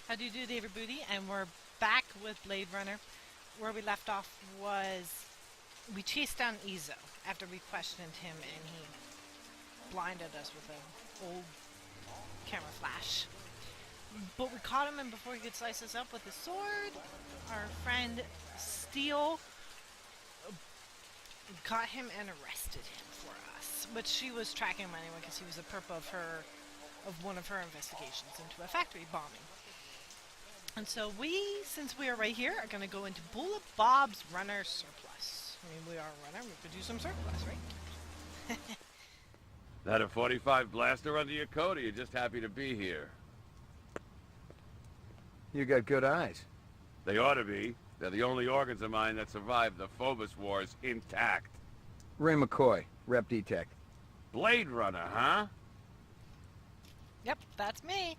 How do you do, David Booty? And we're back with Blade Runner. Where we left off was we chased down Izo after we questioned him and he blinded us with an old camera flash. But we caught him, and before he could slice us up with his sword, our friend Steele got him and arrested him for us. But she was tracking him anyway because he was a perp of one of her investigations into a factory bombing. And so we, since we are right here, are going to go into Bullet Bob's Runner Surplus. I mean, we are a runner, we could do some surplus, right? That a 45 blaster under your coat, or you just happy to be here? You got good eyes. They ought to be. They're the only organs of mine that survived the Phobos Wars intact. Ray McCoy, Rep Detect. Blade Runner, huh? Yep, that's me.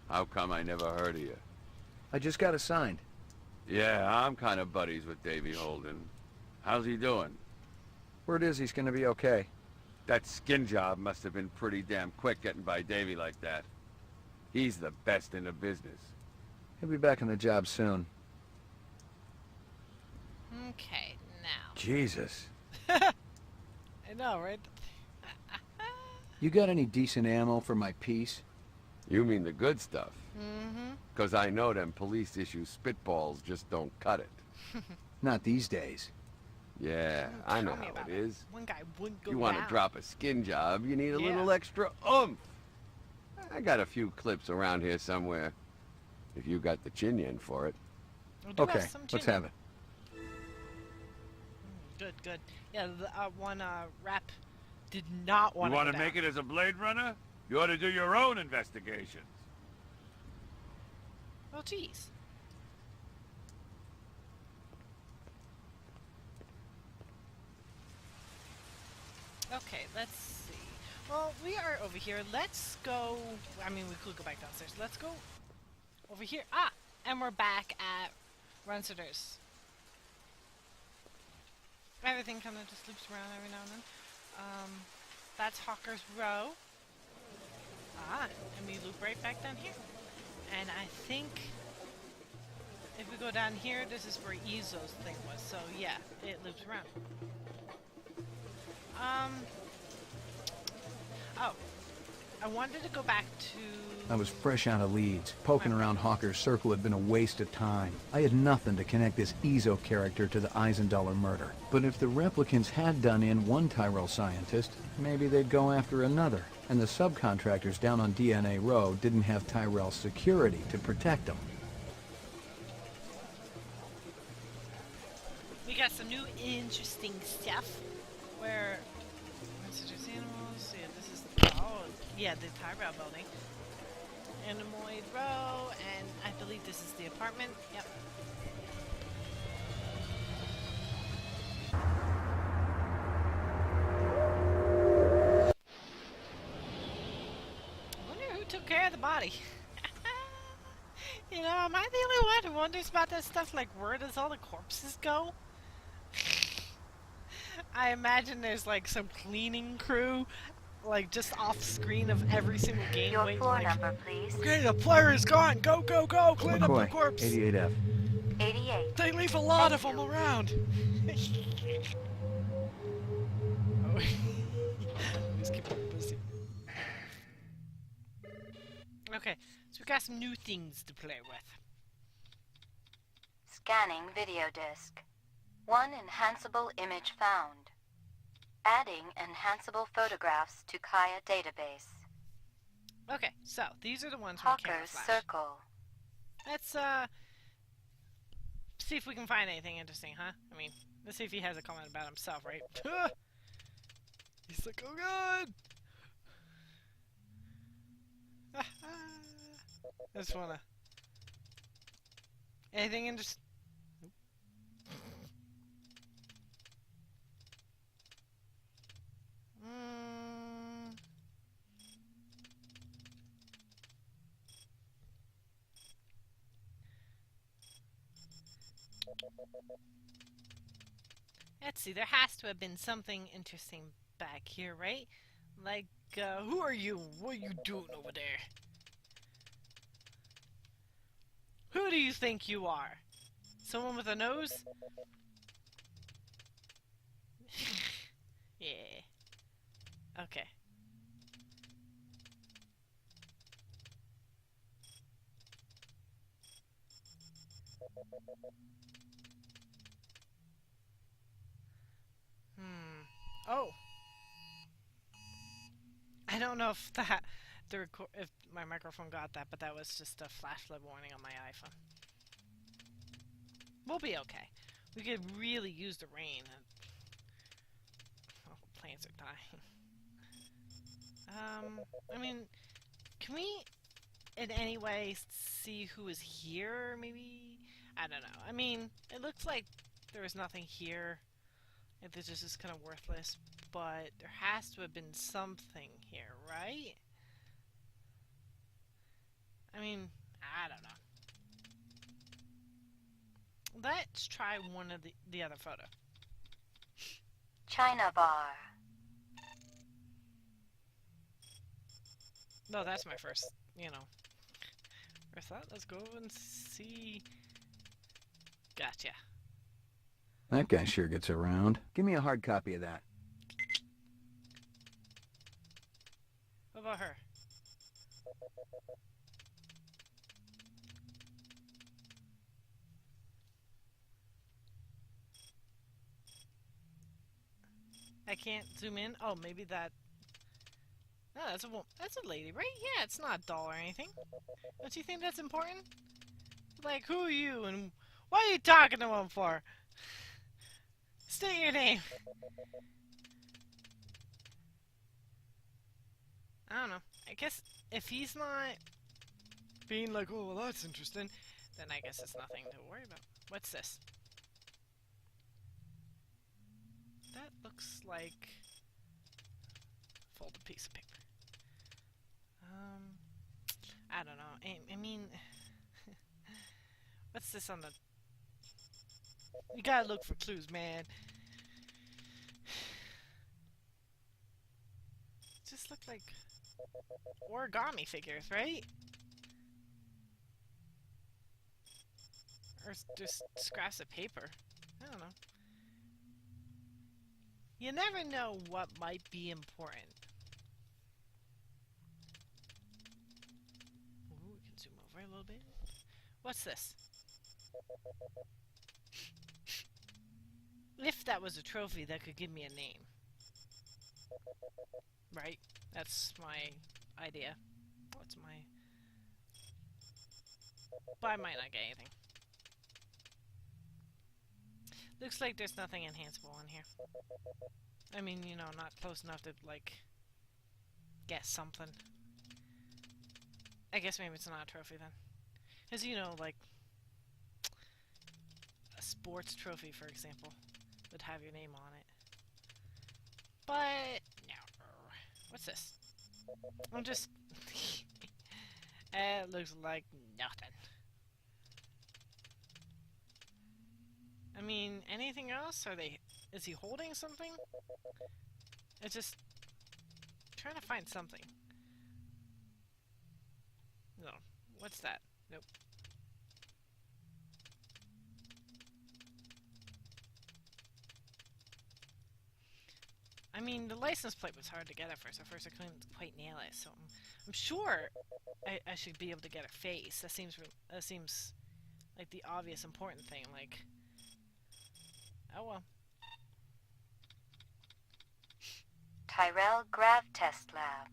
How come I never heard of you? I just got assigned. Yeah, I'm kind of buddies with Davy Holden. How's he doing? Word is he's gonna be okay. That skin job must have been pretty damn quick getting by Davy like that. He's the best in the business. He'll be back on the job soon. Okay, now. Jesus. I know, right? You got any decent ammo for my piece? You mean the good stuff? Mm-hmm. 'Cause I know them police issue spitballs just don't cut it. Not these days. Yeah, I know Tell me how about it is. One guy wouldn't go You want to down. drop a skin job, you need a Yeah. little extra oomph. I got a few clips around here somewhere. If you got the chin yen for it. We do Okay, have some let's chin. have it. Good, good. Yeah, the one rep did not want You want to to make it as a Blade Runner? You ought to do your own investigations. Well, geez. Okay, let's see. Well, we are over here. Let's go. I mean, we could go back downstairs. Let's go over here. Ah, and we're back at Runciter's. Everything kind of just loops around every now and then. That's Hawker's Row. Ah, and we loop right back down here. And I think if we go down here, this is where Izo's thing was. So yeah, it loops around. Oh, I wanted to go back to... I was fresh out of Leeds. Poking around Hawker's Circle had been a waste of time. I had nothing to connect this Izo character to the Eisendaler murder. But if the replicants had done in one Tyrell scientist, maybe they'd go after another. And the subcontractors down on DNA Row didn't have Tyrell security to protect them. We got some new interesting stuff where... Messages animals, yeah, this is the... Oh, yeah, the Tyrell building. Animoid Row, and I believe this is the apartment. Yep. I wonder who took care of the body. You know, am I the only one who wonders about that stuff? Like, where does all the corpses go? I imagine there's like some cleaning crew, like just off screen of every single game. Your waiting, floor like, number, please. okay, the player is gone. Go, go, go! Clean up the McCoy, corpse. 88F. 88. They leave a lot of Thank them you. around. Oh, just keep them busy. Okay, so we got some new things to play with. Scanning video disk. One enhanceable image found. Adding enhanceable photographs to Kaya database. Okay, so these are the ones from Camera Hawker's Flash. Circle. Let's see if we can find anything interesting, huh? I mean, let's see if he has a comment about himself, right? He's like, oh god! I just wanna... Anything interesting? Let's see, there has to have been something interesting back here, right? Like, who are you? What are you doing over there? do you think you are? Someone with a nose? Yeah. Okay. Oh. I don't know if if my microphone got that, but that was just a flashlight warning on my iPhone. We'll be okay. We could really use the rain. Oh, plants are dying. I mean, can we in any way see who is here, maybe? I don't know. I mean, it looks like there is nothing here. This is just kind of worthless, but there has to have been something here, right? I mean, I don't know. Let's try one of the other photo. China bar. No, that's my first, first thought. Let's go and see. Gotcha. That guy sure gets around. Give me a hard copy of that. What about her? I can't zoom in. Oh, maybe that. No, that's a lady, right? Yeah, it's not a doll or anything. Don't you think that's important? Like, who are you and what are you talking to him for? State your name. I don't know. I guess if he's not being like, oh, well, that's interesting, then I guess it's nothing to worry about. What's this? That looks like a folded piece of paper. I don't know. I mean, what's this on the... You gotta look for clues, man. Just look like origami figures, right? Or just scraps of paper. I don't know. You never know what might be important. Ooh, we can zoom over a little bit. What's this? If that was a trophy, that could give me a name. Right? That's my idea. What's my... But I might not get anything. Looks like there's nothing enhanceable in here. I mean, not close enough to, like, get something. I guess maybe it's not a trophy then. Because, like, a sports trophy, for example, would have your name on it. But, no. What's this? I'm just... It looks like nothing. I mean, anything else? Is he holding something? It's just trying to find something. No. What's that? Nope. I mean, the license plate was hard to get at first. At first I couldn't quite nail it, so I'm sure I should be able to get a face. That seems like the obvious important thing, like... Oh well. Tyrell Grav Test Lab.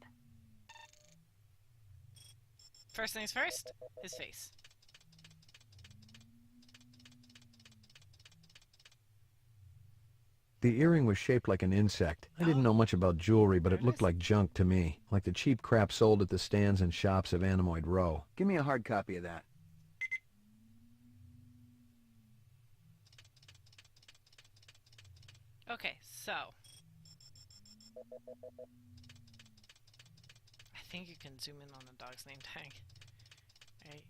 First things first, his face. The earring was shaped like an insect. I didn't know much about jewelry, but it looked like junk to me. Like the cheap crap sold at the stands and shops of Animoid Row. Give me a hard copy of that. Okay, so... I think you can zoom in on the dog's name tag. Right?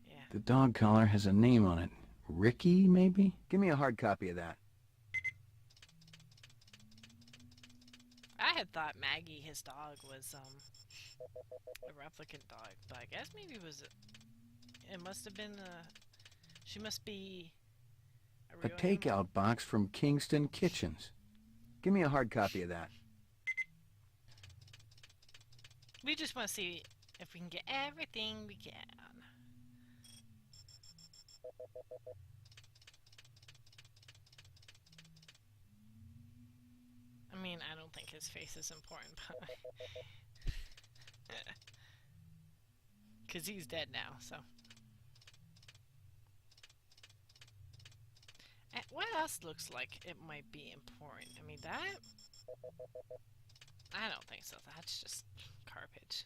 Yeah. The dog collar has a name on it. Ricky, maybe? Give me a hard copy of that. I had thought Maggie, his dog, was, a replicant dog, but I guess maybe it was It must have been she must be a A real takeout box from Kingston Kitchens. Give me a hard copy of that. We just want to see if we can get everything we can. I mean, I don't think his face is important, but because he's dead now, so. And what else looks like it might be important? I mean, that... I don't think so. That's just garbage.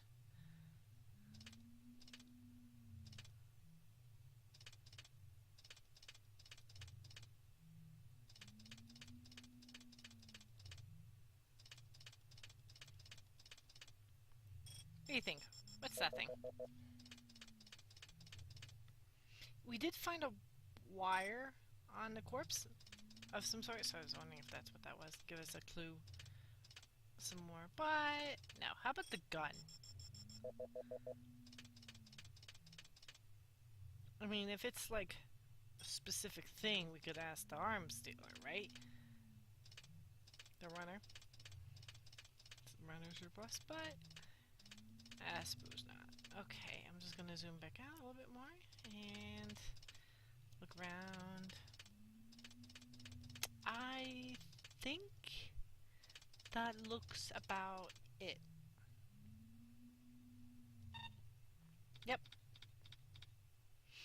What do you think? What's that thing? We did find a wire on the corpse of some sort, so I was wondering if that's what that was. Give us a clue. Some more, but no. How about the gun? I mean, if it's like a specific thing, we could ask the arms dealer, right? The runner. Runner's your boss, but I suppose not. Okay, I'm just gonna zoom back out a little bit more and look around. I think that looks about it. Yep.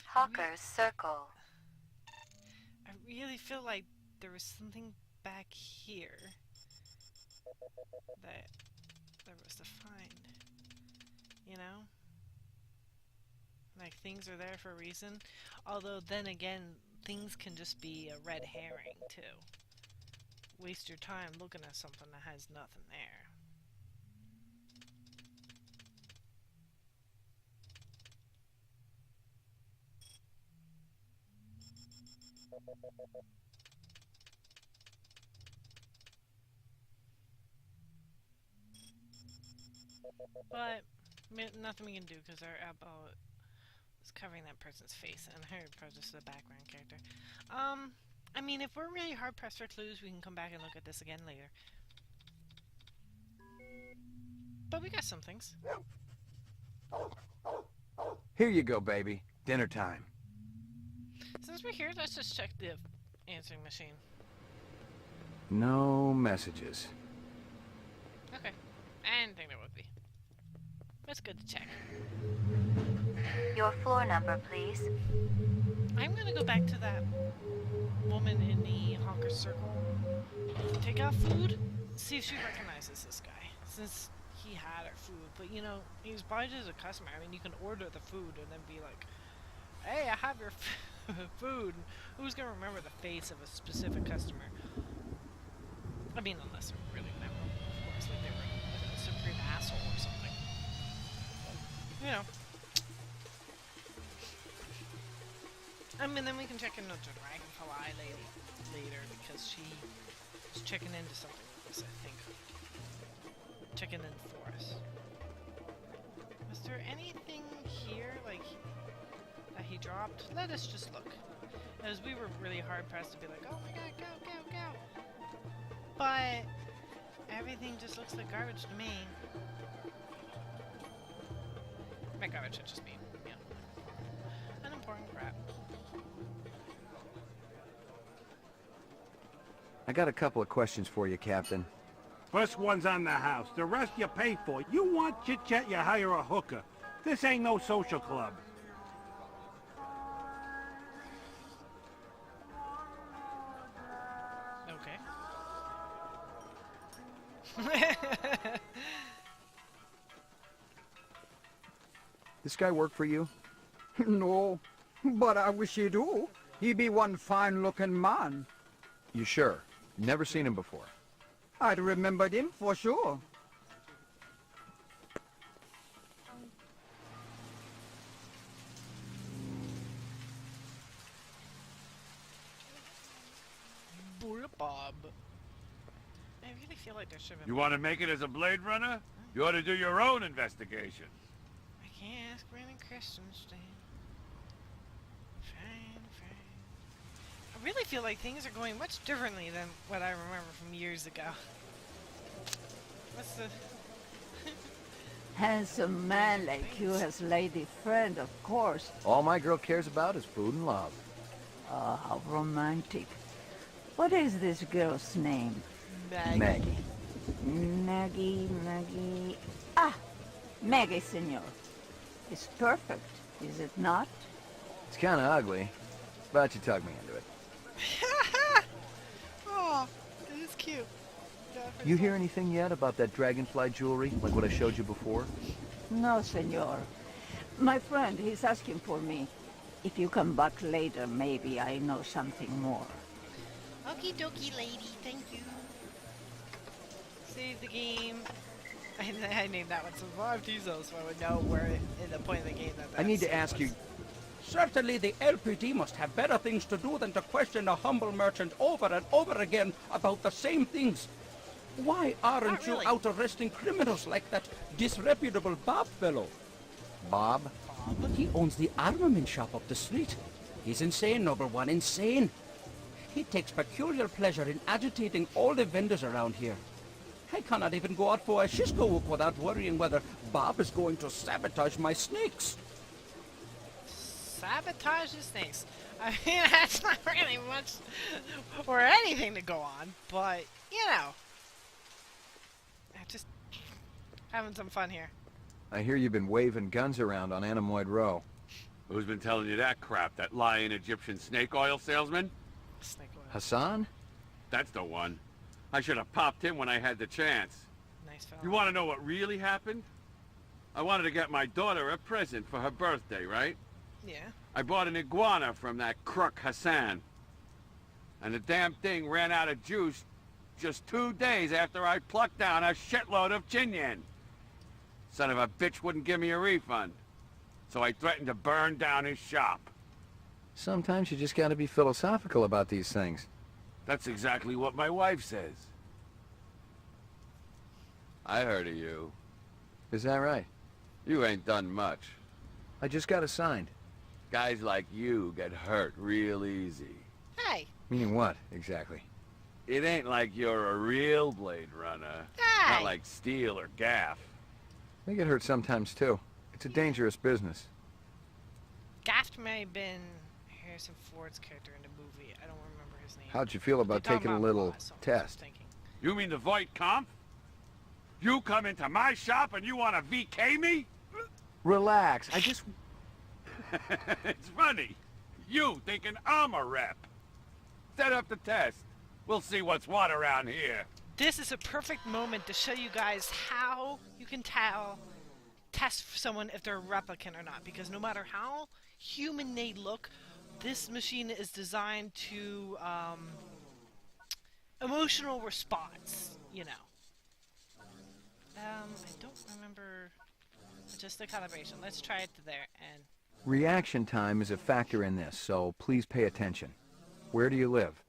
Hawker's Circle. I really feel like there was something back here that there was to find. You know? Like, things are there for a reason. Although, then again, things can just be a red herring, too. Waste your time looking at something that has nothing there. But nothing we can do because our eyeball is covering that person's face, and her just the background character. I mean, if we're really hard pressed for clues, we can come back and look at this again later. But we got some things. Here you go, baby. Dinner time. Since we're here, let's just check the answering machine. No messages. Okay. I didn't think there would be. That's good to check. Your floor number, please. I'm gonna go back to that woman in the Hawker Circle. Take out food. See if she recognizes this guy. Since he had her food. But you know, he's probably just a customer. I mean, you can order the food and then be like, hey, I have your food. Who's gonna remember the face of a specific customer? I mean, unless they're really memorable, of course. Like they were a supreme asshole or something. You know. I mean, then we can check into the Dragonfly lady later because she was checking into something with us, I think. Checking in for us. Was there anything here, like, that he dropped? Let us just look. As we were really hard pressed to be like, oh my god, go, go, go! But everything just looks like garbage to me. By garbage, I just mean, you know, unimportant crap. I got a couple of questions for you, Captain. First one's on the house. The rest you pay for. You want chit-chat, you hire a hooker. This ain't no social club. Okay. This guy work for you? No, but I wish he do. He be one fine-looking man. You sure? Never seen him before. I'd remembered him for sure. Bull Bob. I really feel like there should have been. You want to make it as a Blade Runner? You ought to do your own investigation. I can't ask random questions, Dan. really feel like things are going much differently than what I remember from years ago. What's the... Handsome man like you has lady friend, of course. All my girl cares about is food and love. Oh, how romantic. What is this girl's name? Maggie. Maggie. Ah, Maggie, senor. It's perfect, is it not? It's kind of ugly, but you talked me into it. Oh, it is cute. You hear anything yet about that dragonfly jewelry, like what I showed you before? No, senor. My friend, he's asking for me. If you come back later, maybe I know something more. Okie dokie, lady. Thank you. Save the game. I named that one Survive Tizo, so I would know where in the point of the game that I need to scene ask you. was. Certainly the LPD must have better things to do than to question a humble merchant over and over again about the same things. Why aren't Not really. you out arresting criminals like that disreputable Bob fellow? Bob? He owns the armament shop up the street. He's insane, number one, insane. He takes peculiar pleasure in agitating all the vendors around here. I cannot even go out for a Shisco without worrying whether Bob is going to sabotage my snakes. Sabotage the snakes. I mean, that's not really much or anything to go on, but, you know. Just having some fun here. I hear you've been waving guns around on Anemoid Row. Who's been telling you that crap? That lying Egyptian snake oil salesman? Snake oil. Hassan? That's the one. I should have popped him when I had the chance. Nice fellow. You want to know what really happened? I wanted to get my daughter a present for her birthday, right? Yeah. I bought an iguana from that crook Hassan. And the damn thing ran out of juice just 2 days after I plucked down a shitload of Chinyan. Son of a bitch wouldn't give me a refund. So I threatened to burn down his shop. Sometimes you just gotta be philosophical about these things. That's exactly what my wife says. I heard of you. Is that right? You ain't done much. I just got assigned. Guys like you get hurt real easy. Hey. Meaning what, exactly? It ain't like you're a real Blade Runner. Hey. Not like Steel or Gaff. They get hurt sometimes, too. It's a dangerous business. Gaff may have been Harrison Ford's character in the movie. I don't remember his name. How'd you feel about They talk taking a about little Boss, so I'm just test? thinking. You mean the Voight Kampf? You come into my shop and you want to VK me? Relax, I just... It's funny. You thinking I'm a rep. Set up the test. We'll see what's what around here. This is a perfect moment to show you guys how you can test someone if they're a replicant or not. Because no matter how human they look, this machine is designed to emotional response, you know. I don't remember just the calibration. Let's try it there and Reaction time is a factor in this, so please pay attention. Where do you live?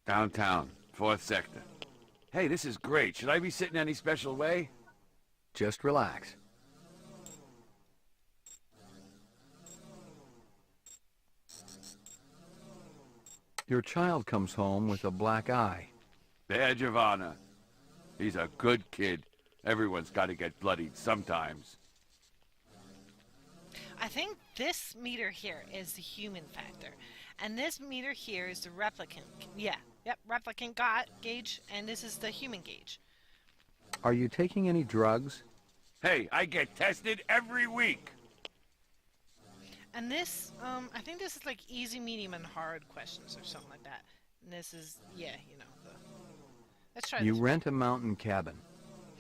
Downtown, 4th sector. Hey, this is great. Should I be sitting any special way? Just relax. Your child comes home with a black eye. Badge of honor. He's a good kid. Everyone's got to get bloodied sometimes. I think this meter here is the human factor, and this meter here is the replicant. Yeah, yep, replicant gauge, and this is the human gauge. Are you taking any drugs? Hey, I get tested every week. And this, I think this is like easy, medium, and hard questions or something like that. And this is, yeah, you know, let's try You this. rent a mountain cabin.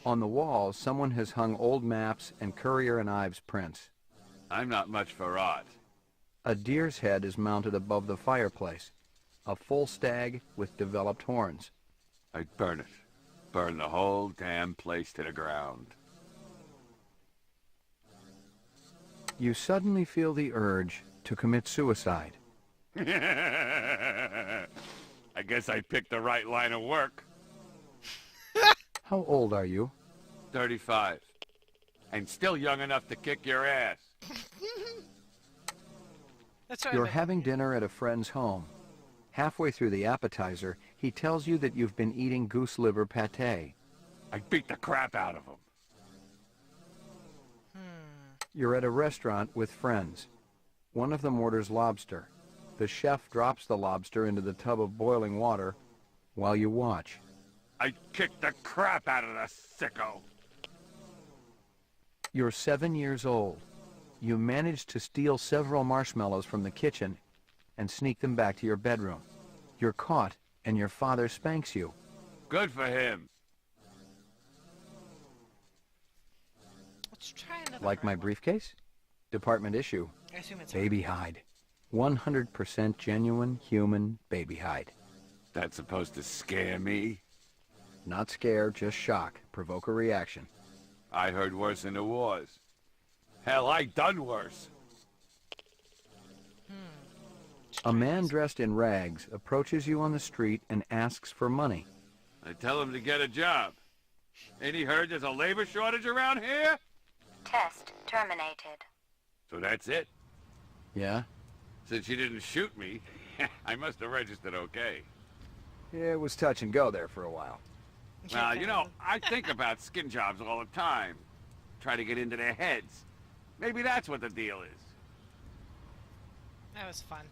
On the walls, someone has hung old maps and Currier and Ives prints. I'm not much for art. A deer's head is mounted above the fireplace. A full stag with developed horns. I'd burn it. Burn the whole damn place to the ground. You suddenly feel the urge to commit suicide. I guess I picked the right line of work. How old are you? 35. And still young enough to kick your ass. Let's try You're this. having dinner at a friend's home. Halfway through the appetizer, he tells you that you've been eating goose liver pâté. I beat the crap out of him. You're at a restaurant with friends. One of them orders lobster. The chef drops the lobster into the tub of boiling water while you watch. I kicked the crap out of the sicko. You're 7 years old. You manage to steal several marshmallows from the kitchen and sneak them back to your bedroom. You're caught, and your father spanks you. Good for him. Let's try another. Like my hard one. briefcase? Department issue. I assume it's Baby hide. 100% genuine human baby hide. That's supposed to scare me? Not scare, just shock. Provoke a reaction. I heard worse in the wars. Hell, I done worse. A man dressed in rags approaches you on the street and asks for money. I tell him to get a job. Ain't he heard there's a labor shortage around here? Test terminated. So that's it. Yeah? Since you didn't shoot me, I must have registered okay. Yeah, it was touch and go there for a while. Well, you know, I think about skin jobs all the time. Try to get into their heads. Maybe that's what the deal is. That was fun.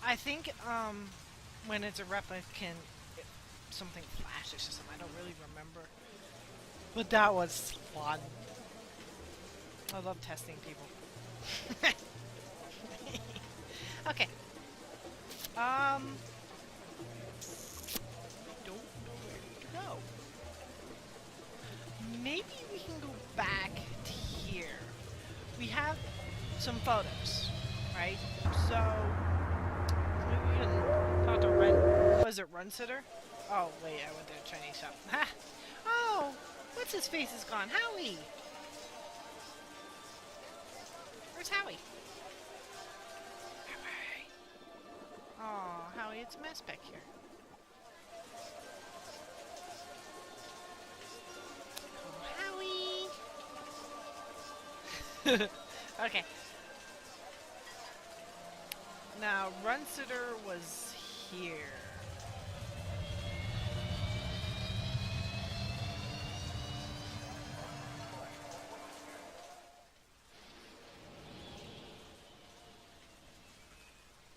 I think when it's a replicant, something flashes or something. I don't really remember. But that was fun. I love testing people. Okay. Don't know where to go. Maybe we can go back to here. We have some photos, right? So maybe we can talk to was it Runsitter? Oh wait, I went to a Chinese shop. Ha! Oh, what's his face is gone? Howie. Where's Howie? Howie. Oh, Howie, it's a mess back here. Oh, Howie. Okay. Now, Runsitter was here.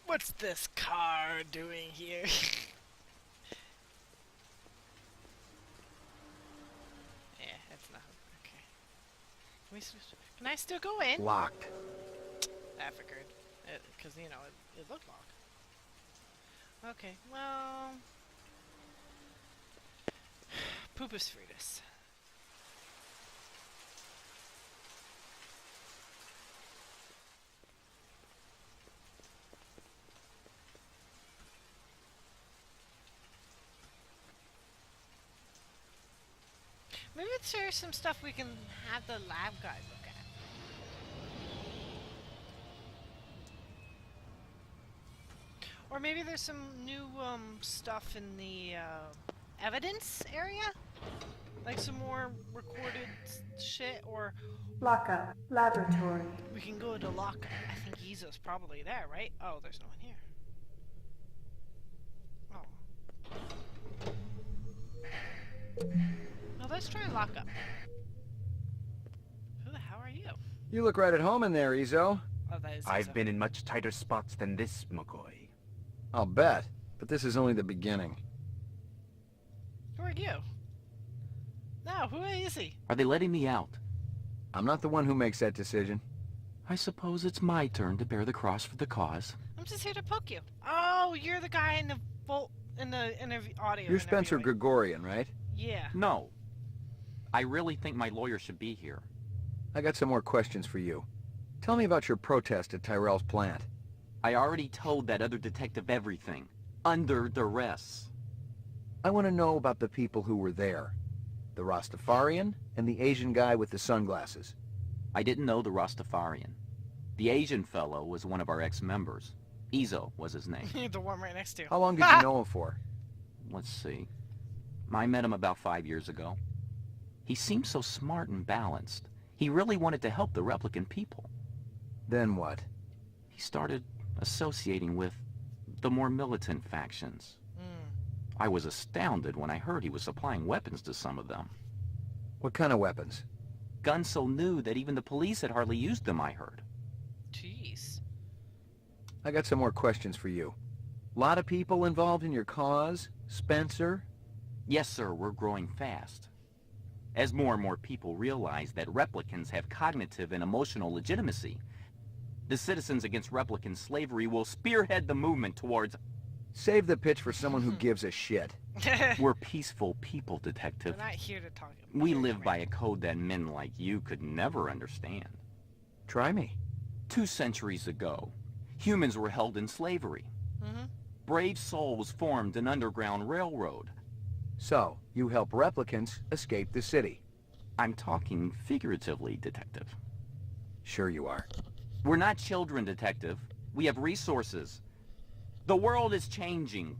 What's this car doing here? Yeah, that's not okay. Can I still go in? Locked. I figured, because you know it looked locked. Okay, well, Pupus Fritas. Maybe there's some stuff we can have the lab guy look at. Or maybe there's some new stuff in the evidence area? Like some more recorded shit, or... Lockup. Laboratory. We can go to lockup. I think Izo's probably there, right? Oh, there's no one here. Oh. Well, let's try lockup. Who the hell are you? You look right at home in there, Izo. Oh, that is I've Izo. been in much tighter spots than this, McCoy. I'll bet. But this is only the beginning. Who are you? No, who is he? Are they letting me out? I'm not the one who makes that decision. I suppose it's my turn to bear the cross for the cause. I'm just here to poke you. Oh, you're the guy in the audio. You're Spencer interviewing. Gregorian, right? Yeah. No. I really think my lawyer should be here. I got some more questions for you. Tell me about your protest at Tyrell's plant. I already told that other detective everything. Under duress. I want to know about the people who were there. The Rastafarian and the Asian guy with the sunglasses. I didn't know the Rastafarian. The Asian fellow was one of our ex-members. Izo was his name. The one right next to you. How long did you know him for? Let's see. I met him about 5 years ago. He seemed so smart and balanced. He really wanted to help the replicant people. Then what? He started associating with the more militant factions. I was astounded when I heard he was supplying weapons to some of them. What kind of weapons? Guns so new that even the police had hardly used them, I heard. Jeez. I got some more questions for you. Lot of people involved in your cause, Spencer? Yes, sir, we're growing fast. As more and more people realize that replicants have cognitive and emotional legitimacy, the Citizens Against Replicant Slavery will spearhead the movement towards... Save the pitch for someone who gives a shit. We're peaceful people, Detective. We're not here to talk. We live by a code that men like you could never understand. Try me. 2 centuries ago, humans were held in slavery. Brave souls formed an underground railroad. So, you help replicants escape the city. I'm talking figuratively, Detective. Sure you are. We're not children, Detective. We have resources. The world is changing.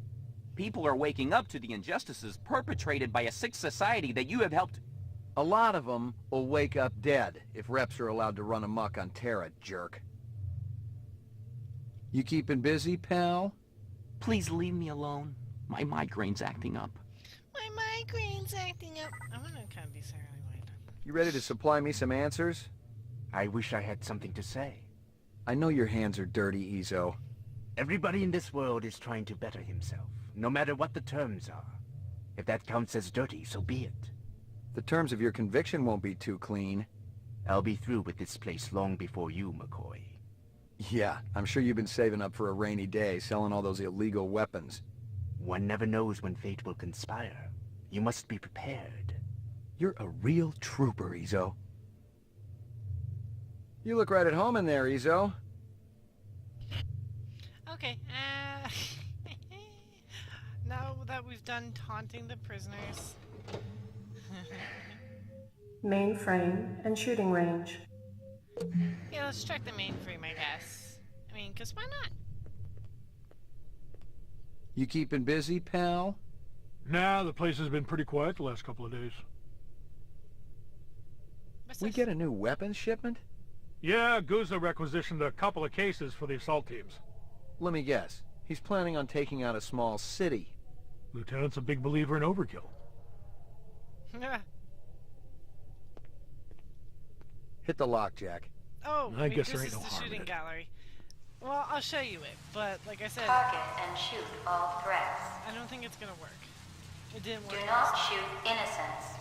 People are waking up to the injustices perpetrated by a sick society that you have helped... A lot of them will wake up dead if reps are allowed to run amok on Terra, jerk. You keeping busy, pal? Please leave me alone. My migraine's acting up. My migraine's acting up. I'm gonna kind of be sorry. You ready to supply me some answers? I wish I had something to say. I know your hands are dirty, Izo. Everybody in this world is trying to better himself, no matter what the terms are. If that counts as dirty, so be it. The terms of your conviction won't be too clean. I'll be through with this place long before you, McCoy. Yeah, I'm sure you've been saving up for a rainy day, selling all those illegal weapons. One never knows when fate will conspire. You must be prepared. You're a real trooper, Izo. You look right at home in there, Izo. Okay, now that we've done taunting the prisoners... Mainframe and shooting range. Yeah, let's check the mainframe, I guess. I mean, because why not? You keeping busy, pal? Nah, the place has been pretty quiet the last couple of days. What's We this? get a new weapons shipment? Yeah, Guzza requisitioned a couple of cases for the assault teams. Let me guess. He's planning on taking out a small city. Lieutenant's a big believer in overkill. Hit the lock, Jack. Oh, I guess this there is ain't no the harm in shooting it. gallery. Well, I'll show you it, but like I said, Target and shoot all threats. I don't think it's gonna work. It didn't Do work. not shoot innocents.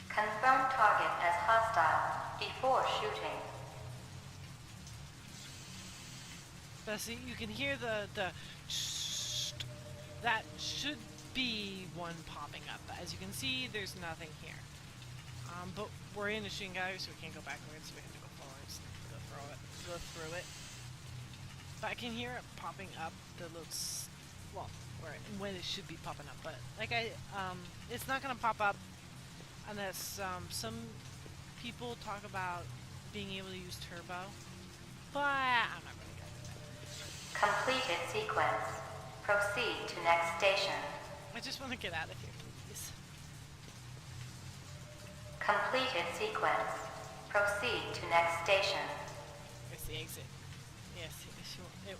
Confirm target as hostile before shooting. But see, you can hear the shh. That should be one popping up. But as you can see, there's nothing here. But we're in the shooting gallery, so we can't go backwards. We have to go forwards. Go through it. But I can hear it popping up. The little, well, when it should be popping up. But like it's not gonna pop up unless some people talk about being able to use turbo. But I'm not gonna go into that. Completed sequence. Proceed to next station. I just want to get out of here, please. Completed sequence. Proceed to next station. Where's the exit? Yes, it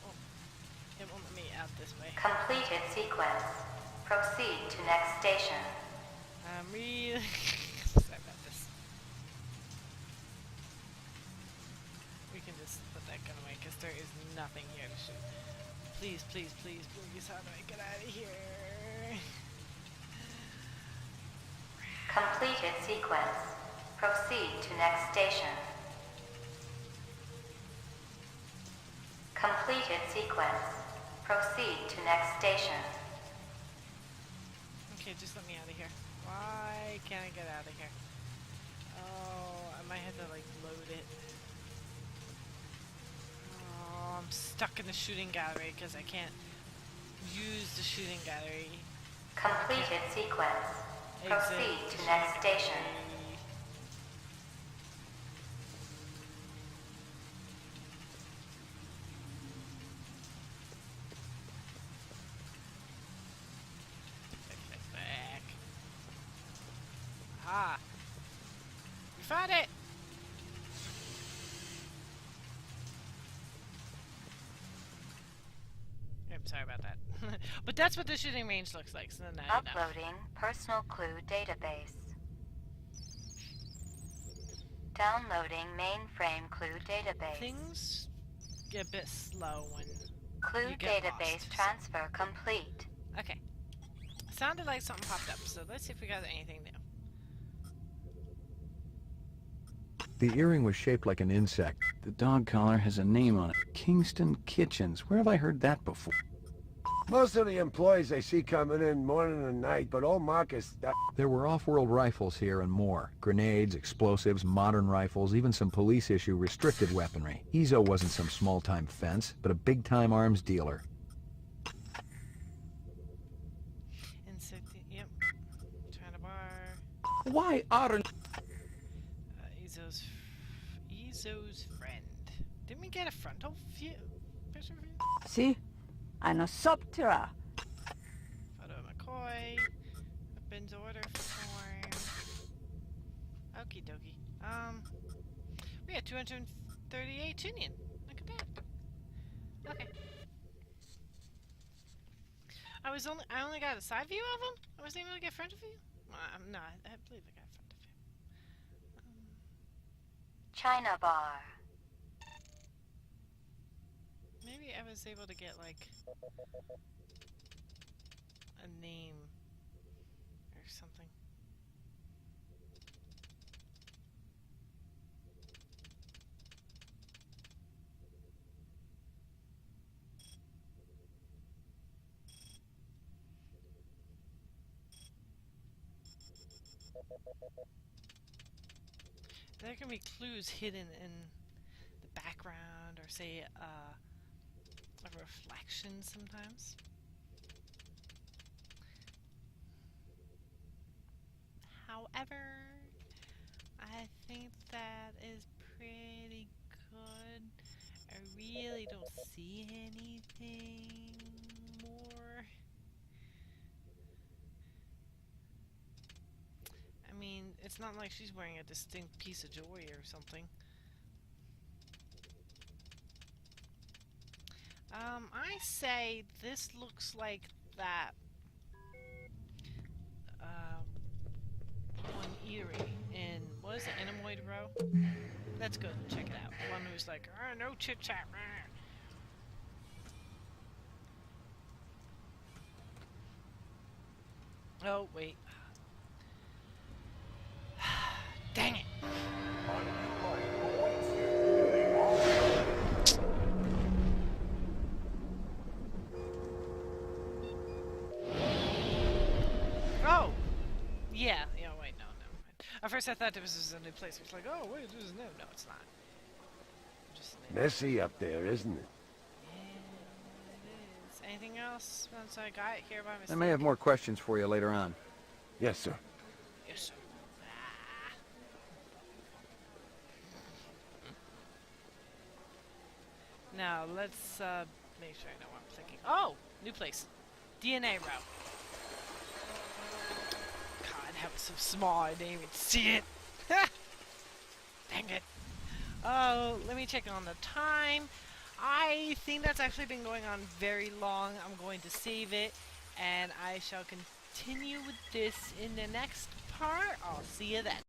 won't let me out this way. Completed sequence. Proceed to next station. I'm really sorry about this. We can just put that gun away because there is nothing here to shoot. Please, please, please, please, how do I get out of here? Completed sequence. Proceed to next station. Completed sequence. Proceed to next station. Okay, just let me out of here. Why can't I get out of here? Oh, I might have to like load it. Oh, I'm stuck in the shooting gallery because I can't use the shooting gallery. Completed sequence. Exit Proceed the to next shooting station. gallery. Back. Ah, we found it. sorry about that. But that's what the shooting range looks like, so now you know. Uploading personal clue database. Downloading mainframe clue database. Things get a bit slow when Clue you get database lost, transfer complete. Okay. Sounded like something popped up, so let's see if we got anything new. The earring was shaped like an insect. The dog collar has a name on it. Kingston Kitchens. Where have I heard that before? Most of the employees they see coming in morning and night, but old Marcus... There were off-world rifles here and more. Grenades, explosives, modern rifles, even some police-issue restricted weaponry. Izo wasn't some small-time fence, but a big-time arms dealer. Yep. China bar. Why aren't... Izo's friend. Didn't we get a frontal view? Picture view? See? Anosoptera. Photo of McCoy. Weapons order form. Okie dokie. We had 238 Chinian. Look at that. Okay. I only got a side view of him? I wasn't able to get front view? No, I believe I got front view. China bar. Maybe I was able to get, like, a name or something. There can be clues hidden in the background, or say a reflection sometimes. However, I think that is pretty good. I really don't see anything more. I mean, it's not like she's wearing a distinct piece of jewelry or something. I say this looks like that one eatery in, what is it, Anemoid Row? Let's go check it out. One who's like, no chit chat. Oh, wait. Dang it! Oh! Yeah, wait, no, never mind. At first I thought this was a new place. It's like, oh, wait, this is new. No, it's not. Just Messy up there, isn't it? Yeah, it is. Anything else once I got here by mistake? I may have more questions for you later on. Yes, sir. Yes, sir. Now, let's make sure I know what I'm thinking. Oh! New place. DNA row. God, that was so small I didn't even see it. Dang it. Oh, let me check on the time. I think that's actually been going on very long. I'm going to save it, and I shall continue with this in the next part. I'll see you then.